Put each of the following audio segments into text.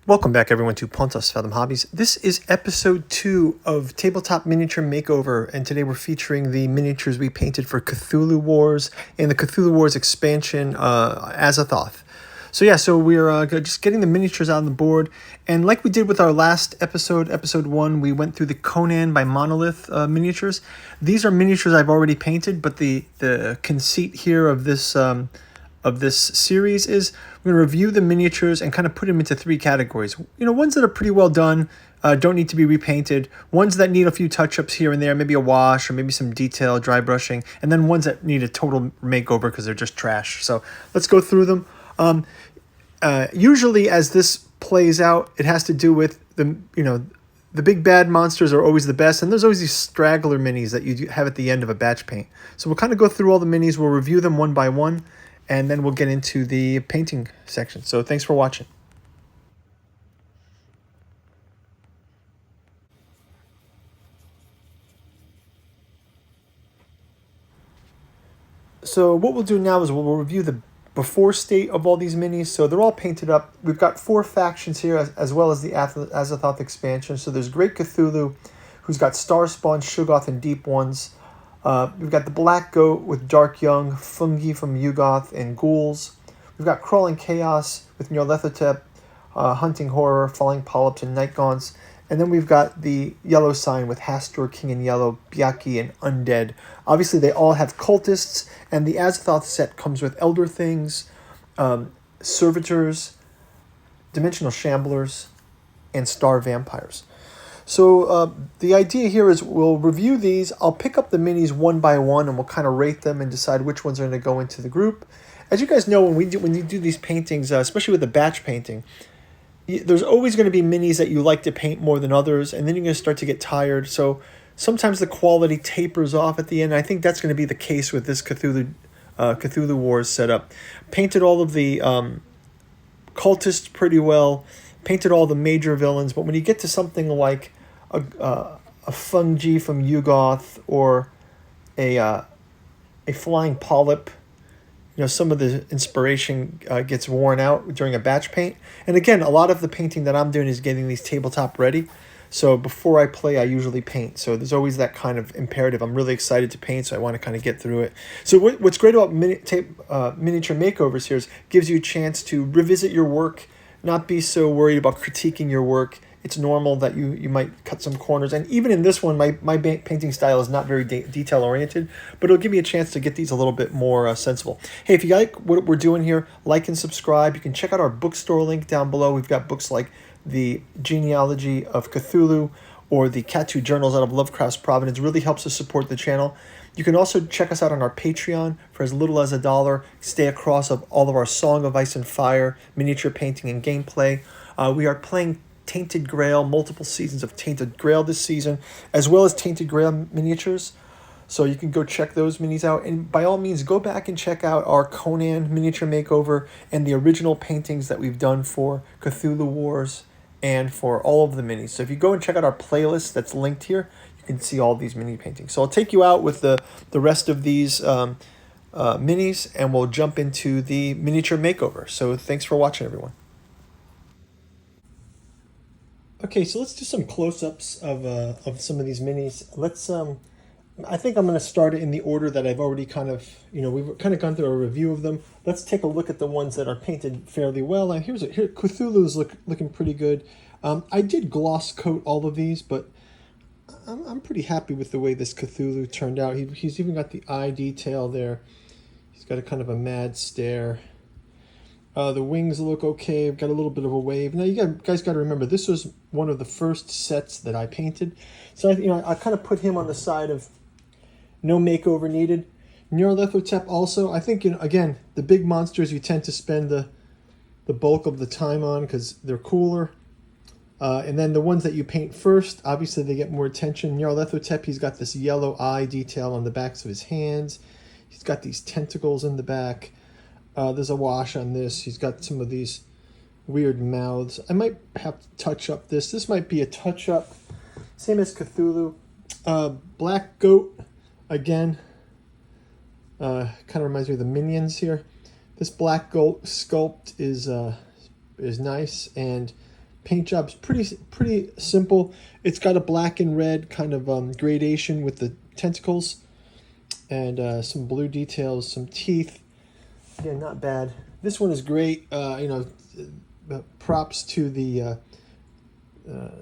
Welcome back, everyone, to Pontus Fathom Hobbies. This is episode 2 of Tabletop Miniature Makeover, and today we're featuring the miniatures we painted for Cthulhu Wars and the Cthulhu Wars expansion, Azathoth. So we're just getting the miniatures out on the board, and like we did with our last episode, episode 1, we went through the Conan by Monolith miniatures. These are miniatures I've already painted, but the conceit here of this series is we're going to review the miniatures and kind of put them into 3 categories. Ones that are pretty well done, don't need to be repainted. Ones that need a few touch-ups here and there, maybe a wash or maybe some detail, dry brushing. And then ones that need a total makeover because they're just trash. So let's go through them. Usually as this plays out, it has to do with the big bad monsters are always the best, and there's always these straggler minis that you have at the end of a batch paint. So we'll kind of go through all the minis. We'll review them one by one, and then we'll get into the painting section. So thanks for watching. So what we'll do now is we'll review the before state of all these minis. So they're all painted up. We've got 4 factions here, as well as the Azathoth expansion. So there's Great Cthulhu, who's got Starspawn, Shuggoth, and Deep Ones. We've got the Black Goat with Dark Young, Fungi from Yugoth, and Ghouls. We've got Crawling Chaos with Nyarlathotep, Hunting Horror, Falling Polyps, and Night Gaunts. And then we've got the Yellow Sign with Hastur, King in Yellow, Byaki, and Undead. Obviously, they all have cultists, and the Azathoth set comes with Elder Things, Servitors, Dimensional Shamblers, and Star Vampires. So the idea here is we'll review these. I'll pick up the minis one by one, and we'll kind of rate them and decide which ones are going to go into the group. As you guys know, when you do these paintings, especially with the batch painting, there's always going to be minis that you like to paint more than others, and then you're going to start to get tired. So sometimes the quality tapers off at the end. I think that's going to be the case with this Cthulhu Wars setup. Painted all of the cultists pretty well, painted all the major villains, but when you get to something like a Fungi from Yugoth or a flying polyp, some of the inspiration gets worn out during a batch paint. And again, a lot of the painting that I'm doing is getting these tabletop ready. So before I play, I usually paint. So there's always that kind of imperative. I'm really excited to paint, so I want to kind of get through it. So what's great about miniature makeovers here is gives you a chance to revisit your work, not be so worried about critiquing your work. It's normal that you might cut some corners. And even in this one, my painting style is not very detail-oriented, but it'll give me a chance to get these a little bit more sensible. Hey, if you like what we're doing here, like and subscribe. You can check out our bookstore link down below. We've got books like The Genealogy of Cthulhu or the Catu Journals out of Lovecraft's Providence. It really helps us support the channel. You can also check us out on our Patreon for as little as $1. Stay across of all of our Song of Ice and Fire, miniature painting, and gameplay. We are playing Tainted Grail, multiple seasons of Tainted Grail this season, as well as Tainted Grail miniatures. So you can go check those minis out. And by all means, go back and check out our Conan miniature makeover and the original paintings that we've done for Cthulhu Wars and for all of the minis. So if you go and check out our playlist that's linked here, you can see all these mini paintings. So I'll take you out with the rest of these minis, and we'll jump into the miniature makeover. So thanks for watching, everyone. Okay, so let's do some close-ups of some of these minis. Let's I think I'm going to start it in the order that I've already kind of, we've kind of gone through a review of them. Let's take a look at the ones that are painted fairly well. And here Cthulhu's looking pretty good. I did gloss coat all of these, but I'm pretty happy with the way this Cthulhu turned out. He's even got the eye detail there. He's got a kind of a mad stare. The wings look okay. I've got a little bit of a wave. Now, you guys got to remember, this was one of the first sets that I painted. So, I kind of put him on the side of no makeover needed. Nyarlathotep also, I think, again, the big monsters you tend to spend the bulk of the time on because they're cooler. And then the ones that you paint first, obviously they get more attention. Nyarlathotep, he's got this yellow eye detail on the backs of his hands. He's got these tentacles in the back. There's a wash on this. He's got some of these weird mouths. I might have to touch up this. This might be a touch-up. Same as Cthulhu. Black Goat, again. Kind of reminds me of the Minions here. This Black Goat sculpt is nice. And paint job's pretty simple. It's got a black and red kind of gradation with the tentacles and some blue details, some teeth. Again, not bad. This one is great. Props to the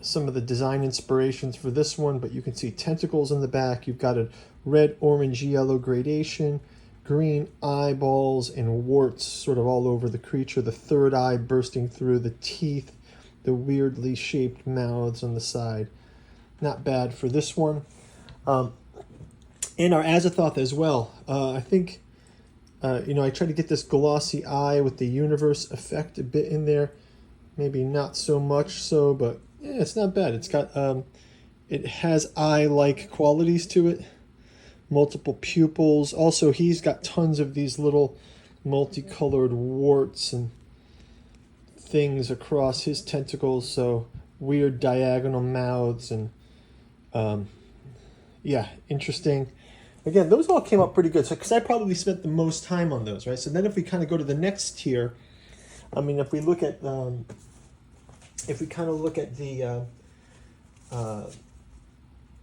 some of the design inspirations for this one, but you can see tentacles in the back. You've got a red, orange, yellow gradation, green eyeballs and warts sort of all over the creature, the third eye bursting through, the teeth, the weirdly shaped mouths on the side. Not bad for this one. And our Azathoth as well. I think, I tried to get this glossy eye with the universe effect a bit in there. Maybe not so much so, but yeah, it's not bad. It's got, it has eye-like qualities to it. Multiple pupils. Also, he's got tons of these little multicolored warts and things across his tentacles. So weird diagonal mouths and, yeah, interesting. Again, those all came up pretty good. So, because I probably spent the most time on those, right? So then if we kind of go to the next tier, I mean, if we look at, if we kind of look at the,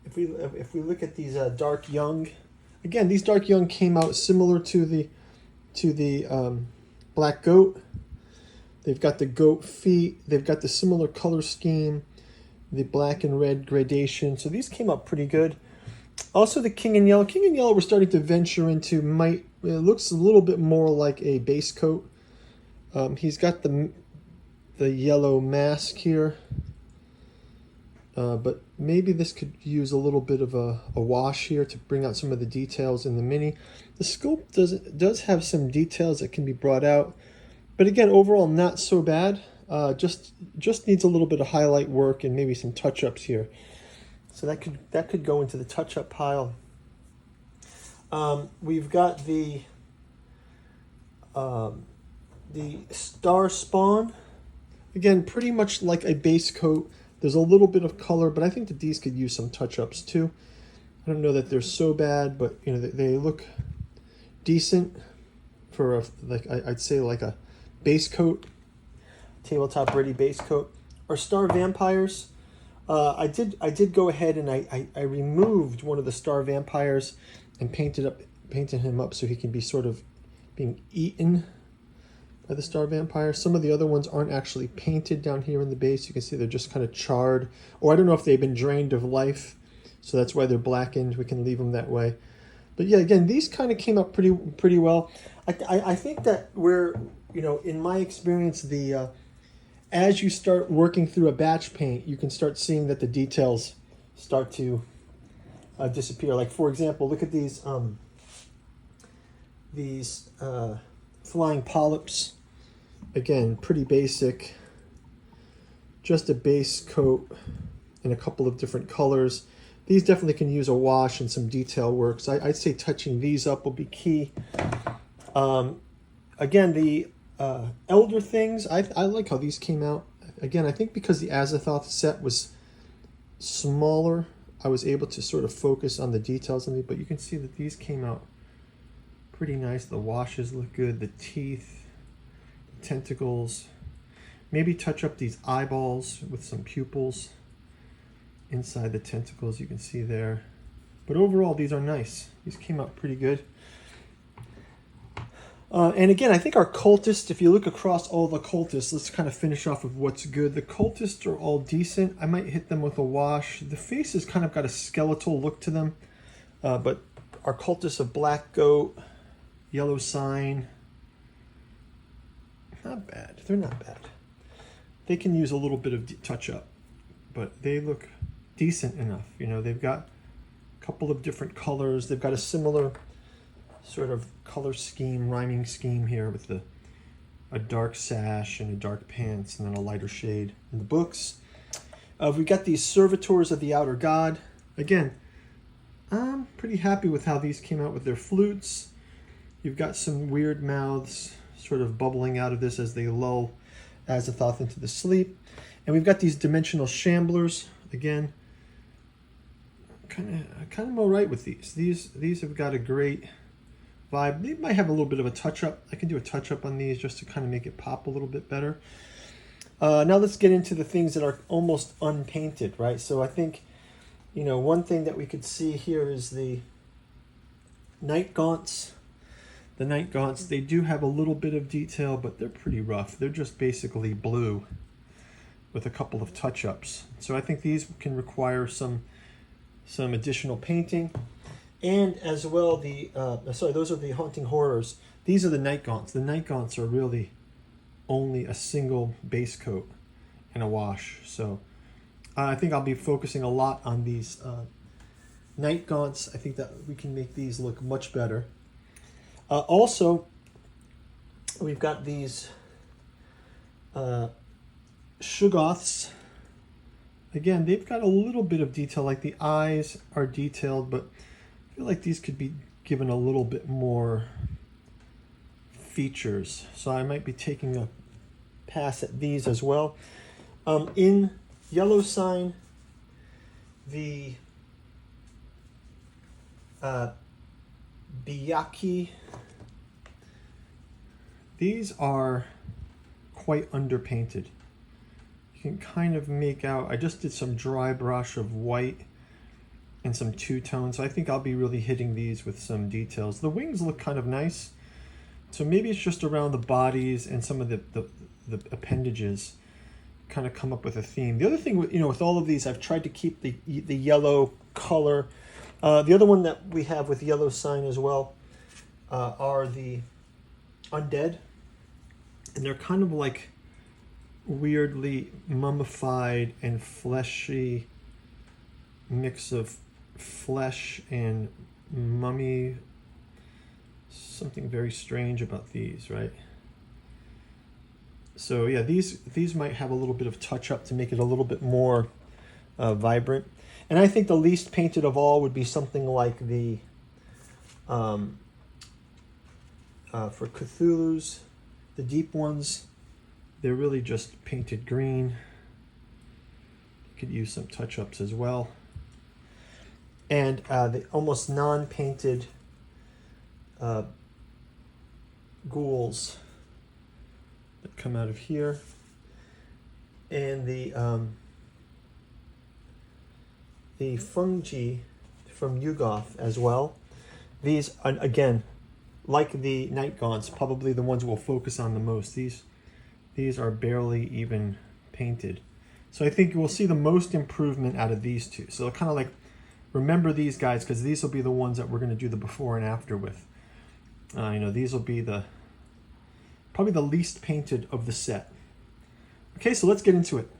if we look at these Dark Young, again, these Dark Young came out similar to the Black Goat. They've got the goat feet. They've got the similar color scheme, the black and red gradation. So these came out pretty good. Also, the King in Yellow. King in Yellow, we're starting to venture into. It looks a little bit more like a base coat. He's got the yellow mask here. But maybe this could use a little bit of a wash here to bring out some of the details in the mini. The sculpt does have some details that can be brought out. But again, overall, not so bad. Just needs a little bit of highlight work and maybe some touch-ups here. So that could go into the touch-up pile. We've got the Star Spawn. Again, pretty much like a base coat. There's a little bit of color, but I think that these could use some touch-ups too. I don't know that they're so bad, but they look decent for I'd say like a base coat, tabletop ready base coat. Our Star Vampires. I did go ahead and I removed one of the Star Vampires and painted him up so he can be sort of being eaten by the Star Vampire. Some of the other ones aren't actually painted down here in the base. You can see they're just kind of charred, or I don't know if they've been drained of life, so that's why they're blackened. We can leave them that way. But yeah, again, these kind of came up pretty well. I think that we're, in my experience, as you start working through a batch paint, you can start seeing that the details start to disappear. Like, for example, look at these flying polyps. Again, pretty basic. Just a base coat in a couple of different colors. These definitely can use a wash and some detail work. So I'd say touching these up will be key. Again, the Elder Things, I like how these came out. Again, I think because the Azathoth set was smaller, I was able to sort of focus on the details on these, but you can see that these came out pretty nice. The washes look good, the teeth, the tentacles. Maybe touch up these eyeballs with some pupils inside the tentacles, you can see there. But overall, these are nice. These came out pretty good. And again, I think our cultists, if you look across all the cultists, let's kind of finish off with what's good. The cultists are all decent. I might hit them with a wash. The faces kind of got a skeletal look to them. But our cultists of Black Goat, Yellow Sign, not bad. They're not bad. They can use a little bit of touch-up, but they look decent enough. They've got a couple of different colors. They've got a similar sort of color scheme, rhyming scheme here with a dark sash and a dark pants and then a lighter shade in the books. We got these Servitors of the Outer God. Again, I'm pretty happy with how these came out with their flutes. You've got some weird mouths sort of bubbling out of this as they lull Azathoth into the sleep. And we've got these Dimensional Shamblers. Again, kind of all right with these. These have got a great vibe. They might have a little bit of a touch-up. I can do a touch-up on these just to kind of make it pop a little bit better. Now let's get into the things that are almost unpainted, right? So I think, one thing that we could see here is the night gaunts. The night gaunts, they do have a little bit of detail, but they're pretty rough. They're just basically blue with a couple of touch-ups. So I think these can require some additional painting. And as well, those are the Haunting Horrors. These are the night gaunts. The night gaunts are really only a single base coat and a wash. So I think I'll be focusing a lot on these night gaunts. I think that we can make these look much better. Also, we've got these Shoggoths. Again, they've got a little bit of detail, like the eyes are detailed, but I feel like these could be given a little bit more features. So I might be taking a pass at these as well. In Yellow Sign, the Byakhee, these are quite underpainted. You can kind of make out, I just did some dry brush of white and some two-tone, so I think I'll be really hitting these with some details. The wings look kind of nice, so maybe it's just around the bodies and some of the appendages kind of come up with a theme. The other thing, with all of these, I've tried to keep the yellow color. The other one that we have with Yellow Sign as well are the undead, and they're kind of like weirdly mummified and fleshy, mix of flesh and mummy. Something very strange about these, right? So yeah, these might have a little bit of touch up to make it a little bit more vibrant. And I think the least painted of all would be something like the for Cthulhu's, the deep ones. They're really just painted green. You could use some touch-ups as well. And the almost non-painted ghouls that come out of here. And the fungi from Yugoth as well. These, again, like the night gaunts, probably the ones we'll focus on the most. These are barely even painted. So I think we'll see the most improvement out of these two. So kind of like, remember these guys, because these will be the ones that we're going to do the before and after with. These will be probably the least painted of the set. Okay, so let's get into it.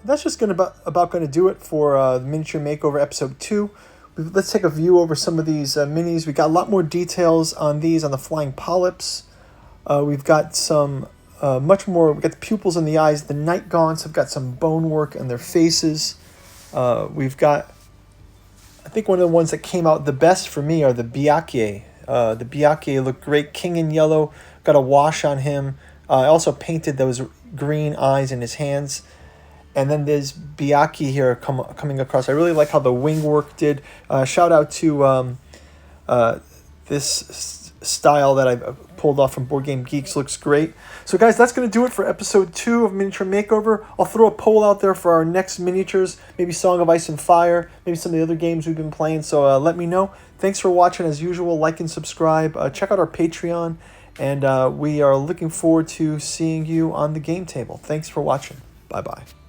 that's just about going to do it for the Miniature Makeover Episode 2. Let's take a view over some of these minis. We got a lot more details on these, on the flying polyps. We've got some much more. We've got the pupils in the eyes. The night gaunts have got some bone work in their faces. We've got, I think one of the ones that came out the best for me are the Byakhee. The Byakhee look great. King in yellow. Got a wash on him. I also painted those green eyes in his hands. And then there's Byakhee here coming across. I really like how the wing work did. Shout out to this style that I pulled off from Board Game Geeks. Looks great. So guys, that's going to do it for episode 2 of Miniature Makeover. I'll throw a poll out there for our next miniatures, maybe Song of Ice and Fire, maybe some of the other games we've been playing. So let me know. Thanks for watching. As usual, like and subscribe. Check out our Patreon. And we are looking forward to seeing you on the game table. Thanks for watching. Bye-bye.